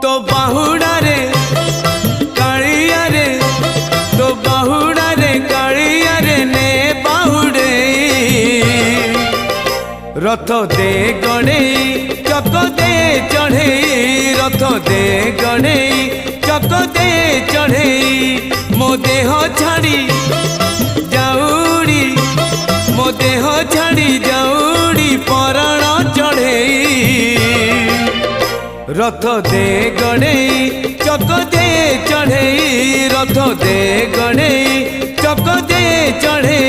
तो बाहुड़ा रे कालिया रे, तो बाहुड़ा रे कालिया रे ने बाहुड़े रथ दे गणे चक दे चढ़े, रथ दे गणे चक दे चढ़े, मो देह छाड़ी जाऊड़ी, मो देह छाड़ी जाऊड़ी पराण चढ़े रथ दे गणे चक दे चढ़े, रथ दे गणे चक दे चढ़े।